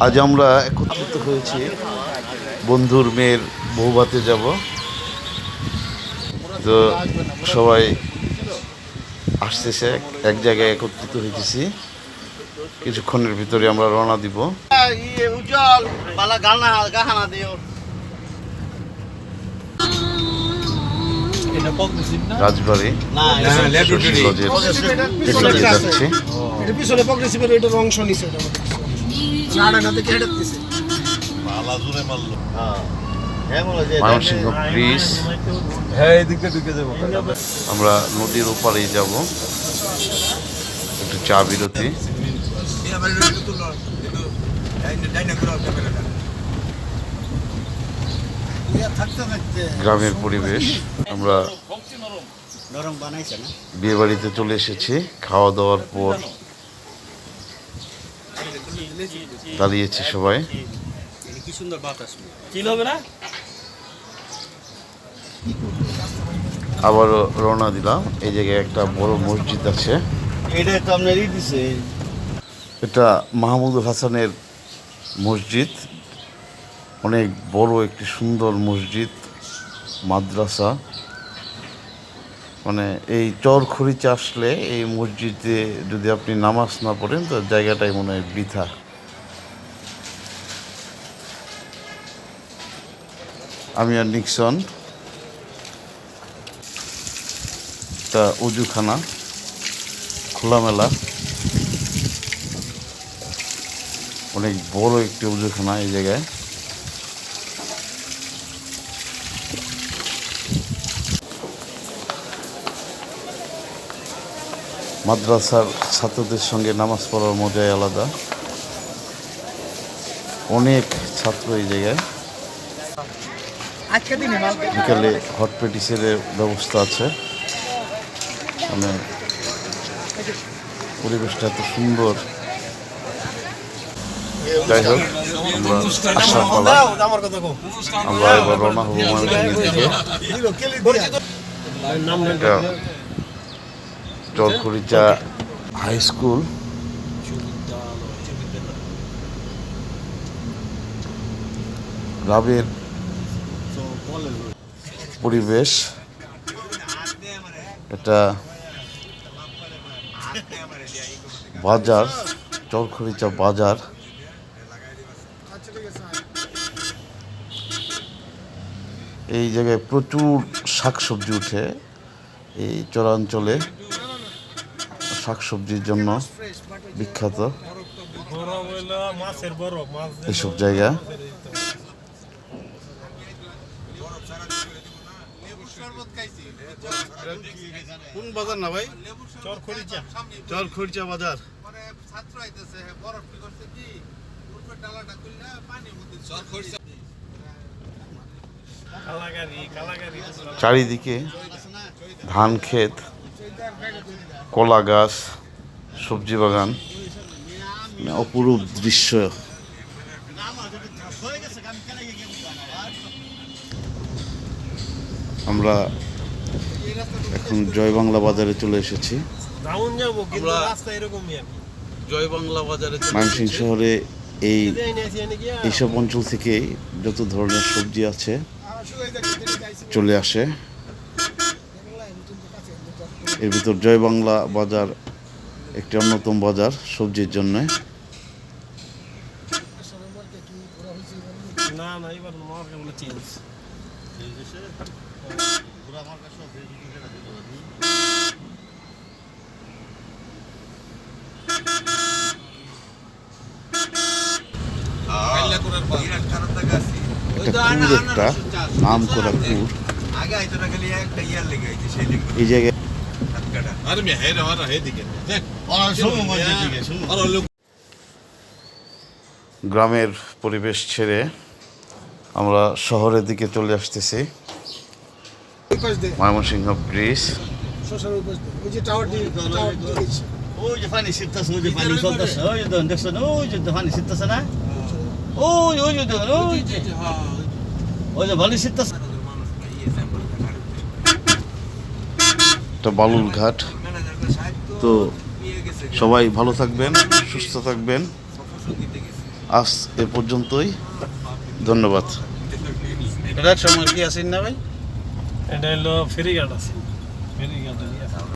আজ আমরা একত্রিত হয়েছি বন্ধুর মেয়ের বউভাতে যাব। তো সবাই আসতেছে, এক জায়গায় একত্রিত হইতেছি। কিছুক্ষণের ভিতরে আমরা রওনা দিব। রাজবাড়ি যাচ্ছি। ময়মনসিংহ ব্রিজ, আমরা নদীর ওপারেই যাব। একটু চা বিরতি। গ্রামের পরিবেশ। আমরা বিয়ে বাড়িতে চলে এসেছি। খাওয়া দাওয়ার পর দাঁড়িয়েছি সবাই। আবারও রওনা দিলাম। এই জায়গায় একটা বড় মসজিদ আছে। এটা মাহমুদুল হাসানের মসজিদ, অনেক বড় একটি সুন্দর মসজিদ, মাদ্রাসা। মানে এই চরখড়িচা আসলে এই মসজিদে যদি আপনি নামাজ না পড়েন তো জায়গাটাই মনে হয় বৃথা। আমি আর নিক্সন। একটা উজুখানা, খোলামেলা, অনেক বড় একটি উজুখানা এই জায়গায়। মাদ্রাসার ছাত্রদের সঙ্গে নামাজ পড়ার মজাই আলাদা। অনেক ছাত্র এই জায়গায়। বিকালে হট পেটিসের ব্যবস্থা আছে। মানে পরিবেশটা এত সুন্দর। যাই হোক, আমরা আসার পালা। আমরা এবার রওনা হবো ময়মনসিংহের দিকে। চরখড়িচা হাই স্কুল। গ্রামের পরিবেশ। এটা বাজার, চরখড়িচা বাজার। এই জায়গায় প্রচুর শাকসবজি উঠে। এই চরাঞ্চলে শাকসবজির জন্য বিখ্যাত এসব জায়গা। কোন বাজার না ভাই? চরখড়িচা বাজার। চারিদিকে ধান ক্ষেত, কলা গাছ, সবজি বাগান, অপরূপ দৃশ্য। আমরা এখন জয় বাংলা বাজারে চলে এসেছি। ময়মনসিংহ শহরে এইসব অঞ্চল থেকে যত ধরনের সবজি আছে চলে আসে। এর ভিতর জয় বাংলা বাজার একটি অন্যতম বাজার সবজির জন্য। একটা নাম করা কুর এই জায়গায়। গ্রামের পরিবেশ ছেড়ে আমরা শহরের দিকে চলে আসতেছি। ময়মনসিংহ ব্রিজ। বালুর ঘাট। তো সবাই ভালো থাকবেন, সুস্থ থাকবেন। আজ এ পর্যন্তই, ধন্যবাদ। এটার সময় কি আছেন না ভাই? এটা হলো ফেরিঘাট আছে, ফেরিঘাট